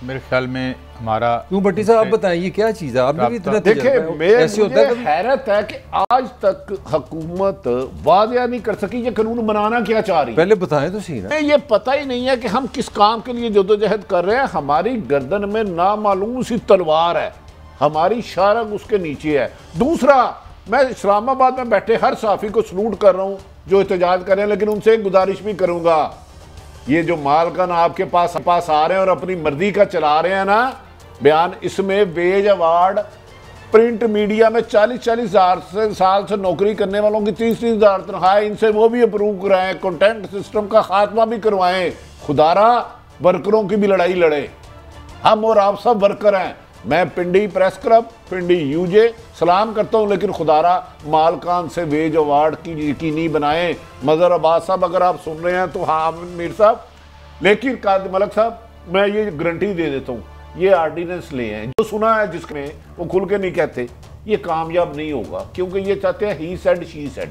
मेरे ख्याल में हमारा क्यों भट्टी साहब आप बताएं ये क्या चीज़ है? आपने भी इतना देखिए, ऐसे होता है हैरत है कि आज तक हुकूमत वादिया नहीं कर सकी ये कानून बनाना क्या चाह रही है। पहले बताएं तो सही ना। ये पता ही नहीं है कि हम किस काम के लिए जद्दोजहद कर रहे हैं। हमारी गर्दन में नामालूम सी तलवार है, हमारी शारग उसके नीचे है। दूसरा, मैं इस्लामाबाद में बैठे हर साफी को सलूट कर रहा हूं जो एहतजाज कर रहे हैं, लेकिन उनसे एक गुजारिश भी करूंगा, ये जो मालकन आपके पास आ रहे हैं और अपनी मर्जी का चला रहे हैं ना बयान, इसमें वेज अवार्ड प्रिंट मीडिया में 40-40 हज़ार साल से नौकरी करने वालों की 30-30 हज़ार तनख्वाह, इनसे वो भी अप्रूव कराएं, कंटेंट सिस्टम का खात्मा भी करवाएं। खुदारा वर्करों की भी लड़ाई लड़े, हम और आप सब वर्कर हैं। मैं पिंडी प्रेस क्लब, पिंडी यूजे सलाम करता हूं, लेकिन खुदारा मालकान से वेज अवार्ड की यकीनी बनाएं। मजहर अब्बास साहब अगर आप सुन रहे हैं तो हाँ मीर साहब, लेकिन कादिर मलिक साहब मैं ये गारंटी दे देता हूं, ये ऑर्डिनेंस ले हैं जो सुना है जिसमें वो खुल के नहीं कहते, ये कामयाब नहीं होगा, क्योंकि ये चाहते हैं ही सेड शी सेड।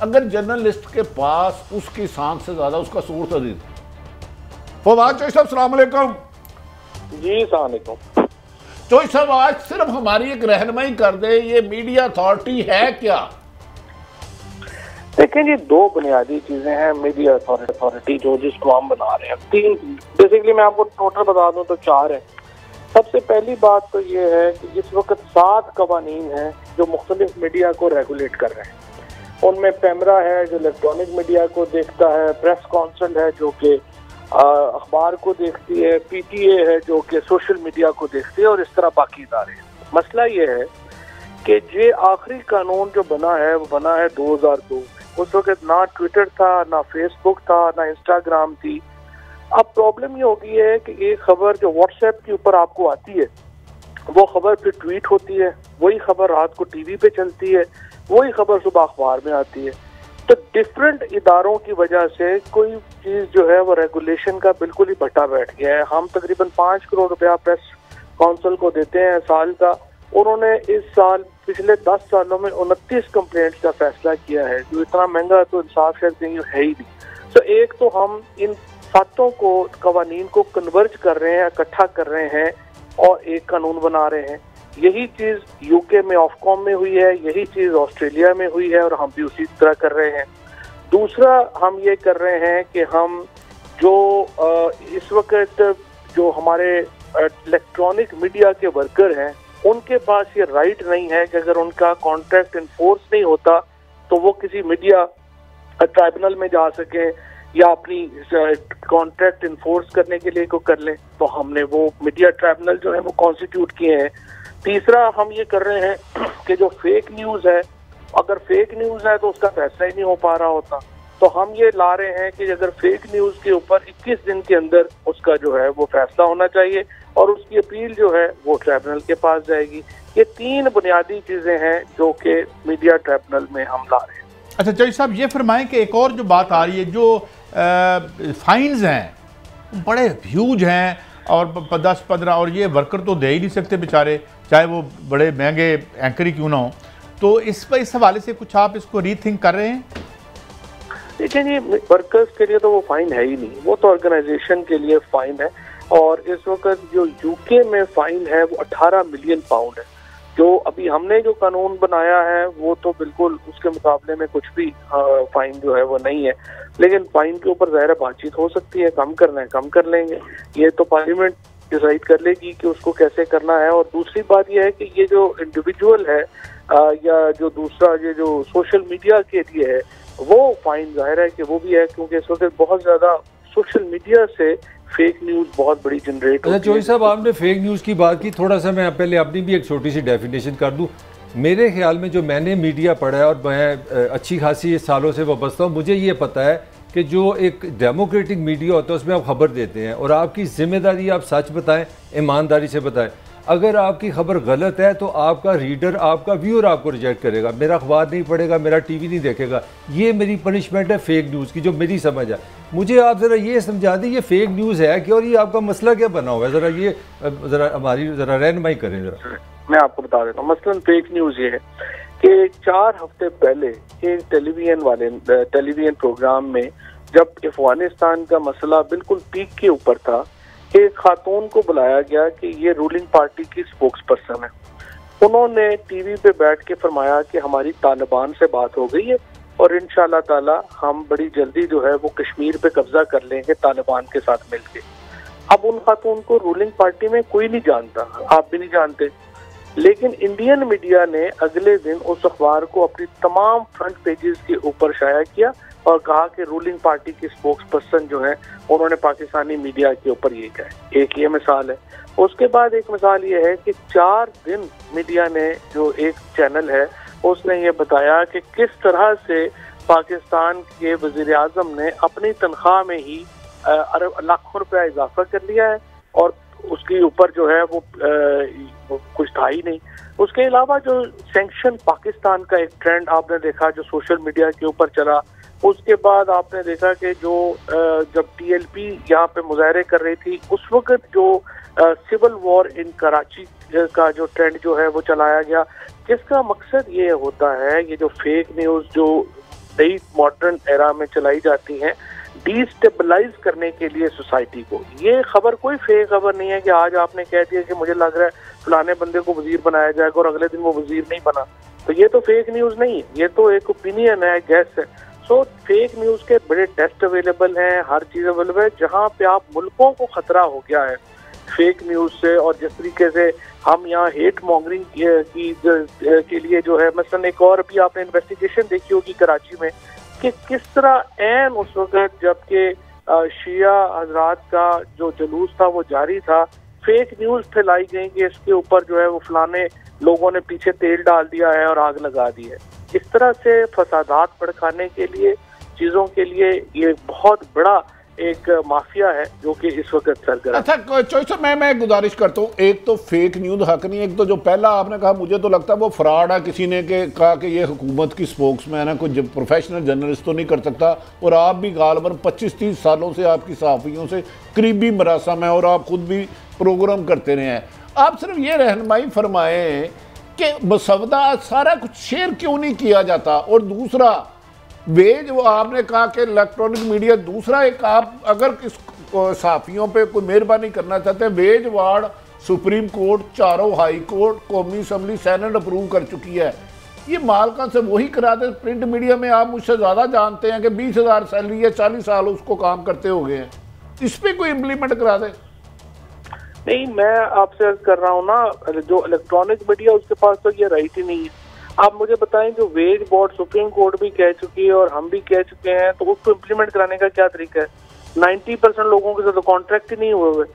अगर जर्नलिस्ट के पास उसकी सांस से ज्यादा उसका सोर्स अधिक। फवाद चौधरी साहब सलाम अलैकुम। जी सलाम अलैकुम। चौधरी साहब आज सिर्फ हमारी एक रहनुमाई कर दे, ये मीडिया अथॉरिटी है क्या? देखें जी, दो बुनियादी चीजें हैं मीडिया अथॉरिटी जो जिसको हम बना रहे हैं। तीन बेसिकली मैं आपको टोटल बता दूं तो 4 है। सबसे पहली बात तो ये है कि इस वक्त 7 कवानीन हैं जो मुख्तलिफ मीडिया को रेगुलेट कर रहे हैं। उनमें पैमरा है जो इलेक्ट्रॉनिक मीडिया को देखता है, प्रेस काउंसिल है जो कि अखबार को देखती है, PTA है जो कि सोशल मीडिया को देखती है, और इस तरह बाकी इदारे हैं। मसला ये है कि ये आखिरी कानून जो बना है वो बना है 2002। उस वक्त ना ट्विटर था, ना फेसबुक था, ना इंस्टाग्राम थी। अब प्रॉब्लम ये हो गई है कि एक खबर जो व्हाट्सएप के ऊपर आपको आती है वो खबर फिर ट्वीट होती है, वही खबर रात को टीवी पे चलती है, वही खबर सुबह अखबार में आती है। तो डिफरेंट इदारों की वजह से कोई चीज जो है वो रेगुलेशन का बिल्कुल ही भट्टा बैठ गया है। हम तकरीबन 5 करोड़ रुपया प्रेस काउंसिल को देते हैं साल का। उन्होंने इस साल पिछले 10 सालों में 29 कंप्लेंट्स का फैसला किया है, जो इतना महंगा तो इंसाफ से कहीं है ही नहीं। तो एक तो हम इन 7 को कवानीन को कन्वर्ज कर रहे हैं, इकट्ठा कर रहे हैं और एक कानून बना रहे हैं। यही चीज यूके में ऑफकॉम में हुई है, यही चीज ऑस्ट्रेलिया में हुई है और हम भी उसी तरह कर रहे हैं। दूसरा हम ये कर रहे हैं कि हम जो इस वक्त जो हमारे इलेक्ट्रॉनिक मीडिया के वर्कर हैं उनके पास ये राइट नहीं है कि अगर उनका कॉन्ट्रैक्ट इन्फोर्स नहीं होता तो वो किसी मीडिया ट्राइब्यूनल में जा सके या अपनी कॉन्ट्रैक्ट इन्फोर्स करने के लिए को कर लें। तो हमने वो मीडिया ट्राइब्यूनल जो है वो कॉन्स्टिट्यूट किए हैं। तीसरा हम ये कर रहे हैं कि जो फेक न्यूज़ है, अगर फेक न्यूज़ है तो उसका फैसला ही नहीं हो पा रहा होता, तो हम ये ला रहे हैं कि अगर फेक न्यूज़ के ऊपर 21 दिन के अंदर उसका जो है वो फैसला होना चाहिए और उसकी अपील जो है वो ट्राइब्यूनल के पास जाएगी। ये 3 बुनियादी चीज़ें हैं जो कि मीडिया ट्राइब्यूनल में हम ला रहे हैं। अच्छा चौधरी साहब, ये फरमाएं कि एक और जो बात आ रही है, जो फाइन्स हैं बड़े ह्यूज हैं और 10-15, और ये वर्कर तो दे ही नहीं सकते बेचारे, चाहे वो बड़े महंगे एंकर ही क्यों ना हो। तो इस हवाले से कुछ आप इसको रीथिंक कर रहे हैं? देखिए जी, वर्कर्स के लिए तो वो फाइन है ही नहीं, वो तो ऑर्गेनाइजेशन के लिए फाइन है। और इस वक्त जो यूके में फाइन है वो 18 मिलियन पाउंड है। जो अभी हमने जो कानून बनाया है वो तो बिल्कुल उसके मुकाबले में कुछ भी फाइन जो है वो नहीं है, लेकिन फाइन के ऊपर ज़ाहिर बातचीत हो सकती है, कम करना है कम कर लेंगे, ये तो पार्लियामेंट डिसाइड कर लेगी कि उसको कैसे करना है। और दूसरी बात यह है कि ये जो इंडिविजुअल है या जो दूसरा ये जो सोशल मीडिया के लिए है वो फाइन ज़ाहिर है कि वो भी है, क्योंकि इस वक्त बहुत ज़्यादा सोशल मीडिया से फेक न्यूज़ बहुत बड़ी जनरेट होती है। चौधरी साहब, आपने फेक न्यूज़ की बात की, थोड़ा सा मैं पहले अपनी भी एक छोटी सी डेफिनेशन कर दूं। मेरे ख्याल में जो मैंने मीडिया पढ़ा है और मैं अच्छी खासी सालों से वाबस्ता हूँ, मुझे ये पता है कि जो एक डेमोक्रेटिक मीडिया होता है उसमें आप खबर देते हैं और आपकी जिम्मेदारी आप सच बताएं, ईमानदारी से बताएं। अगर आपकी खबर गलत है तो आपका रीडर, आपका व्यूअर आपको रिजेक्ट करेगा, मेरा अखबार नहीं पढ़ेगा, मेरा टीवी नहीं देखेगा। ये मेरी पनिशमेंट है फेक न्यूज़ की, जो मेरी समझ है। मुझे आप ज़रा ये समझा दें ये फेक न्यूज़ है कि, और ये आपका मसला क्या बना हुआ है, ज़रा ये ज़रा हमारी ज़रा रहनुमाई करें ज़रा। मैं आपको बता देता हूँ। मसलन फेक न्यूज़ ये है कि 4 हफ्ते पहले एक टेलीविजन प्रोग्राम में जब अफगानिस्तान का मसला बिल्कुल पीक के ऊपर था, एक खातून को बुलाया गया कि ये रूलिंग पार्टी की स्पोक्स पर्सन है। उन्होंने टीवी पे बैठ के फरमाया कि हमारी तालिबान से बात हो गई है और इंशाल्लाह ताला हम बड़ी जल्दी जो है वो कश्मीर पे कब्जा कर लेंगे तालिबान के साथ मिलके। अब उन खातून को रूलिंग पार्टी में कोई नहीं जानता, आप भी नहीं जानते, लेकिन इंडियन मीडिया ने अगले दिन उस अखबार को अपनी तमाम फ्रंट पेजेस के ऊपर शाया किया और कहा कि रूलिंग पार्टी के स्पोक्स पर्सन जो है उन्होंने पाकिस्तानी मीडिया के ऊपर ये कहा। एक ये मिसाल है। उसके बाद एक मिसाल ये है कि 4 दिन मीडिया ने, जो एक चैनल है उसने ये बताया कि किस तरह से पाकिस्तान के वजीर आजम ने अपनी तनख्वाह में ही लाखों रुपया इजाफा कर लिया है और उसके ऊपर जो है वो कुछ था ही नहीं। उसके अलावा जो सैंक्शन पाकिस्तान का एक ट्रेंड आपने देखा जो सोशल मीडिया के ऊपर चला, उसके बाद आपने देखा कि जो जब TLP यहाँ पे मुजाहरे कर रही थी उस वक्त जो सिविल वॉर इन कराची का जो ट्रेंड जो है वो चलाया गया, जिसका मकसद ये होता है ये जो फेक न्यूज़ जो नई मॉडर्न एरा में चलाई जाती हैं डिस्टेबलाइज करने के लिए सोसाइटी को। ये खबर कोई फेक खबर नहीं है कि आज आपने कह दिया कि मुझे लग रहा है फलाने बंदे को वजीर बनाया जाएगा और अगले दिन वो वजीर नहीं बना, तो ये तो फेक न्यूज़ नहीं है, ये तो एक ओपिनियन है, गैस है। सो फेक न्यूज़ के बड़े टेस्ट अवेलेबल हैं, हर चीज़ अवेलेबल है। जहाँ पे आप मुल्कों को खतरा हो गया है फेक न्यूज़ से और जिस तरीके से हम यहाँ हेट मॉन्गरिंग के लिए जो है, मसलन एक और भी आपने इन्वेस्टिगेशन देखी होगी कराची में कि किस तरह एन उस वक्त जबकि शिया हजरात का जो जुलूस था वो जारी था, फेक न्यूज़ फैलाई गई कि इसके ऊपर जो है वो फलाने लोगों ने पीछे तेल डाल दिया है और आग लगा दी है। इस तरह से फसादात भड़काने के लिए चीज़ों के लिए ये बहुत बड़ा एक माफिया है जो कि इस वक्त सरगर्म। अच्छा चॉइस, मैं गुजारिश करता हूँ, एक तो फेक न्यूज़ हक नहीं, एक तो जो पहला आपने कहा मुझे तो लगता है वो फ्रॉड है, किसी ने कहा कि ये हुकूमत की स्पोक्समैन है, कोई प्रोफेशनल जर्नलिस्ट तो नहीं कर सकता। और आप भी गालबन 25-30 सालों से आपकी सहाफ़ियों से करीबी मरासम है और आप खुद भी प्रोग्राम करते रहे हैं। आप सिर्फ ये रहनुमाई फरमाएँ कि मसवदा सारा कुछ शेयर क्यों नहीं किया जाता। और दूसरा वेज, वो आपने कहा कि इलेक्ट्रॉनिक मीडिया, दूसरा एक आप अगर किस सहाफ़ियों पे कोई मेहरबानी करना चाहते हैं, वेज वार्ड सुप्रीम कोर्ट, चारों हाई कोर्ट, कौमी असम्बली, सेनेट अप्रूव कर चुकी है। ये मालका से वही कराते। प्रिंट मीडिया में आप मुझसे ज़्यादा जानते हैं कि 20,000 सैलरी है, 40 साल उसको काम करते हो गए हैं, इस पर कोई इम्प्लीमेंट करा दे। नहीं, मैं आपसे अर्ज कर रहा हूँ ना, जो इलेक्ट्रॉनिक मीडिया उसके पास तो ये राइट ही नहीं है। आप मुझे बताएं, जो वेज बोर्ड सुप्रीम कोर्ट भी कह चुकी है और हम भी कह चुके हैं, तो उसको इम्प्लीमेंट कराने का क्या तरीका है? 90% लोगों के साथ कॉन्ट्रैक्ट ही नहीं हुए हुए,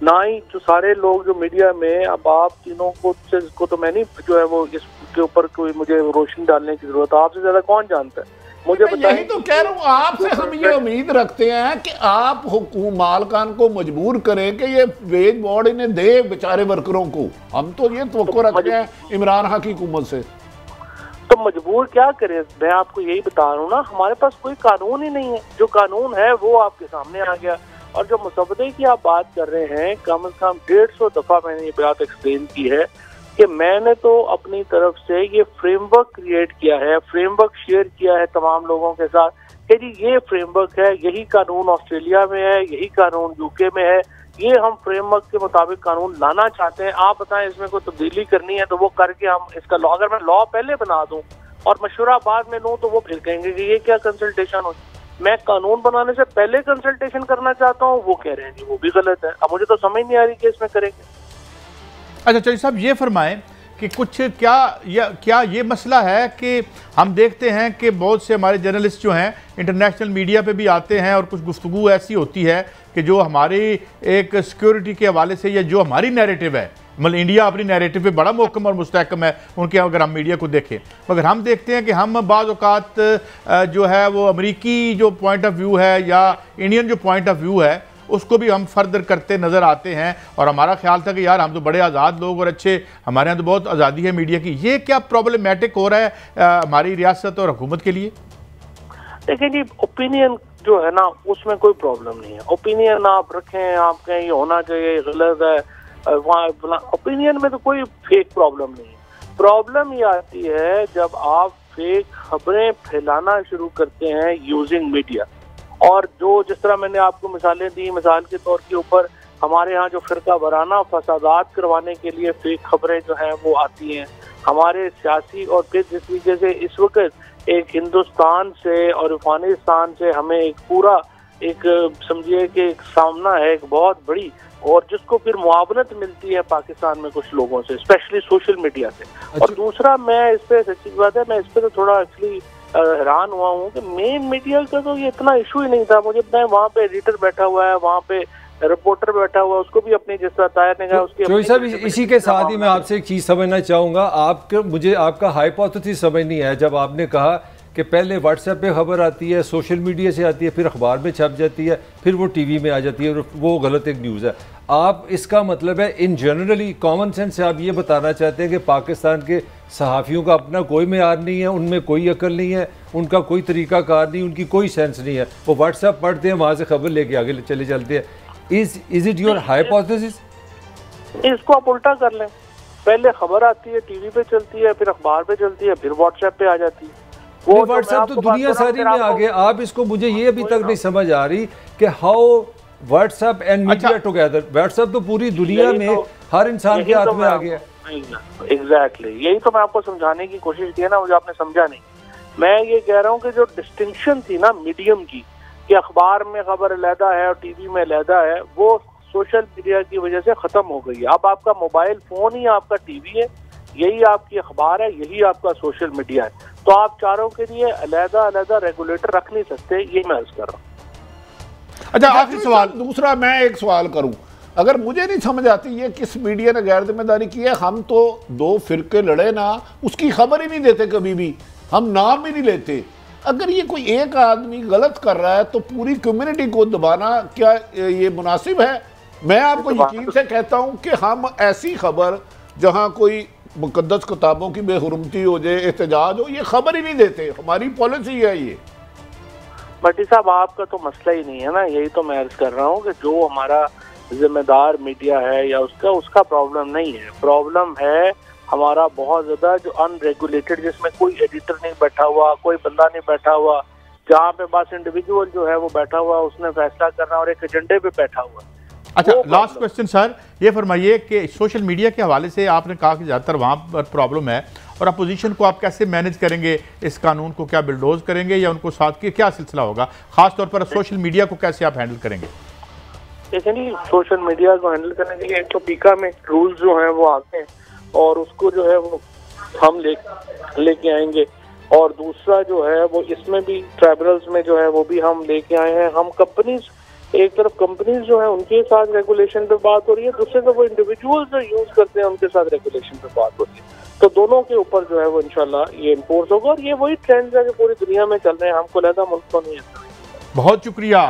ना ही जो सारे लोग जो मीडिया में, अब आप तीनों को तो मैं नहीं जो है वो इसके ऊपर कोई मुझे रोशनी डालने की जरूरत है, आपसे ज्यादा कौन जानता है? मुझे यही तो कह रहा हूँ, आपसे हम ये उम्मीद रखते हैं कि आप मालकान को मजबूर करें कि ये वेज बोर्ड इन्हें दे बेचारे वर्करों को। हम तो ये तवक्को रखते हैं इमरान खान की हुकूमत से। तो मजबूर क्या करें? मैं आपको यही बता रहा हूँ ना, हमारे पास कोई कानून ही नहीं है। जो कानून है वो आपके सामने आ गया। और जो मुसवदे की आप बात कर रहे हैं, कम से कम 150 दफा मैंने ये बात एक्सप्लेन की है कि मैंने तो अपनी तरफ से ये फ्रेमवर्क क्रिएट किया है, फ्रेमवर्क शेयर किया है तमाम लोगों के साथ कि जी ये फ्रेमवर्क है, यही कानून ऑस्ट्रेलिया में है, यही कानून यूके में है, ये हम फ्रेमवर्क के मुताबिक कानून लाना चाहते हैं। आप बताएं इसमें कोई तब्दीली करनी है तो वो करके हम इसका लॉ, अगर मैं लॉ पहले बना दूं और मशवरा बाद में लूं तो वो फिर कहेंगे कि ये क्या कंसल्टेशन हो। मैं कानून बनाने से पहले कंसल्टेशन करना चाहता हूँ, वो कह रहे हैं जी वो भी गलत है। अब मुझे तो समझ नहीं आ रही कि इसमें करेंगे। अच्छा चौधरी साहब, ये फरमाएं कि कुछ क्या ये मसला है कि हम देखते हैं कि बहुत से हमारे जर्नलिस्ट जो हैं इंटरनेशनल मीडिया पे भी आते हैं और कुछ गुफ्तगू ऐसी होती है कि जो हमारी एक सिक्योरिटी के हवाले से या जो हमारी नैरेटिव है, मतलब इंडिया अपनी नैरेटिव पे बड़ा मोहकम और मुस्तहकम है उनके, अगर हम मीडिया को देखें, मगर हम देखते हैं कि हम बाज़ औक़ात जो है वो अमरीकी जो पॉइंट ऑफ व्यू है या इंडियन जो पॉइंट ऑफ व्यू है उसको भी हम फर्दर करते नज़र आते हैं। और हमारा ख्याल था कि यार हम तो बड़े आज़ाद लोग और अच्छे, हमारे यहाँ तो बहुत आज़ादी है मीडिया की। ये क्या प्रॉब्लमेटिक हो रहा है हमारी रियासत और हुकूमत के लिए? देखिए जी, ओपिनियन जो है ना उसमें कोई प्रॉब्लम नहीं है। ओपिनियन आप रखें, आप कहें ये होना चाहिए, गलत है, वहाँ ओपिनियन में तो कोई फेक प्रॉब्लम नहीं है। प्रॉब्लम ये आती है जब आप फेक खबरें फैलाना शुरू करते हैं यूजिंग मीडिया। और जो जिस तरह मैंने आपको मिसालें दी, मिसाल के तौर के ऊपर हमारे यहाँ जो फिरका वराना फसादात करवाने के लिए फेक खबरें जो हैं वो आती हैं हमारे सियासी। और फिर जिस तरीके से इस वक्त एक हिंदुस्तान से और अफगानिस्तान से हमें एक पूरा एक समझिए कि एक सामना है एक बहुत बड़ी, और जिसको फिर मुआवनत मिलती है पाकिस्तान में कुछ लोगों से, स्पेशली सोशल मीडिया से। अच्छा। और दूसरा, मैं इस पे सच्ची बात है, मैं इस पे तो थोड़ा एक्चुअली हैरान हुआ हूँ कि मेन मीडिया का तो ये इतना इशू ही नहीं था। मुझे मैं वहाँ पे एडिटर बैठा हुआ है, वहाँ पे रिपोर्टर बैठा हुआ, उसको भी अपनी जिस तरह तायर ने कहा उसकी चौधरी साहब, इसी के साथ ही मैं आपसे एक चीज़ समझना चाहूँगा। मुझे आपका हाइपोथेसिस समझ नहीं आया जब आपने कहा कि पहले व्हाट्सएप पे खबर आती है, सोशल मीडिया से आती है, फिर अखबार में छप जाती है, फिर वो टीवी में आ जाती है और वो गलत एक न्यूज़ है। आप इसका मतलब है इन जनरली कॉमन सेंस से आप ये बताना चाहते हैं कि पाकिस्तान के सहाफ़ियों का अपना कोई मेयार नहीं है, उनमें कोई अकल नहीं है, उनका कोई तरीक़ाकार नहीं, उनकी कोई सेंस नहीं है, वो व्हाट्सएप पढ़ते हैं, वहाँ से खबर लेके आगे चले चलते हैं। Is it your hypothesis? इसको आप उल्टा कर लें, पहले खबर आती है, टीवी पे चलती है, फिर अखबार पे चलती है, फिर व्हाट्सएप पे आ जाती है। वो व्हाट्सएप तो दुनिया सारी में आ गया। आप इसको, मुझे ये अभी तक नहीं समझ आ रही कि how WhatsApp and media together. WhatsApp तो पूरी दुनिया में हर इंसान के हाथ में आ गया। एग्जैक्टली, यही तो मैं आपको समझाने की कोशिश की है ना, मुझे आपने समझा नहीं। मैं ये कह रहा हूँ कि जो डिस्टिंक्शन थी ना मीडियम की, कि अखबार में खबर अलहदा है और टीवी में अलहदा है, वो सोशल मीडिया की वजह से खत्म हो गई है। अब आपका मोबाइल फोन ही आपका टीवी है, यही आपकी अखबार है, यही आपका सोशल मीडिया है। तो आप चारों के लिए अलहदा अलहदा रेगुलेटर रख नहीं सकते, ये मैं अर्ज कर रहा हूँ। अच्छा, आखिरी सवाल। दूसरा मैं एक सवाल करूं, अगर मुझे नहीं समझ आती ये किस मीडिया ने गैर जिम्मेदारी की है। हम तो दो फिरके लड़े ना, उसकी खबर ही नहीं देते, कभी भी हम नाम ही नहीं लेते। अगर ये कोई एक आदमी गलत कर रहा है तो पूरी कम्युनिटी को दबाना क्या ये मुनासिब है? मैं आपको यकीन से कहता हूं कि हम ऐसी खबर जहां कोई मुकद्दस किताबों की बेहुरमती हो जाए, एहतजाज हो, ये खबर ही नहीं देते। हमारी पॉलिसी है ये। भट्टी साहब, आपका तो मसला ही नहीं है ना, यही तो मैं अर्ज कर रहा हूँ कि जो हमारा जिम्मेदार मीडिया है या उसका प्रॉब्लम नहीं है। प्रॉब्लम है हमारा बहुत ज्यादा जो अनरेगुलेटेड, जिसमें कोई एडिटर नहीं बैठा हुआ, कोई बंदा नहीं बैठा हुआ, जहाँ पे बस इंडिविजुअल जो है वो बैठा हुआ, उसने फैसला करना और एक एजेंडे पे बैठा हुआ। अच्छा, लास्ट क्वेश्चन सर, ये फरमाइए कि सोशल मीडिया के हवाले से आपने कहा कि ज़्यादातर वहाँ पर प्रॉब्लम है, और अपोजिशन को आप कैसे मैनेज करेंगे? इस कानून को क्या बिल्डोज करेंगे या उनको साथ के क्या सिलसिला होगा? खास तौर पर सोशल मीडिया को कैसे आप हैंडल करेंगे? देखिए, सोशल मीडिया को हैंडल करने के लिए एक तो पीका में रूल्स जो हैं वो आते हैं और उसको जो है वो हम लेके आएंगे, और दूसरा जो है वो इसमें भी ट्राइब्यूनल्स में जो है वो भी हम लेके आए हैं। हम कंपनीज, एक तरफ कंपनीज जो है उनके साथ रेगुलेशन पे बात हो रही है, दूसरे तरफ वो इंडिविजुअल जो यूज करते हैं उनके साथ रेगुलेशन पे बात हो रही है। तो दोनों के ऊपर जो है वो इंशाल्लाह ये इम्पोर्स होगा, और ये वही ट्रेंड्स है जो पूरी दुनिया में चल रहे हैं, हमको लगा मुल्क को नहीं है। बहुत शुक्रिया।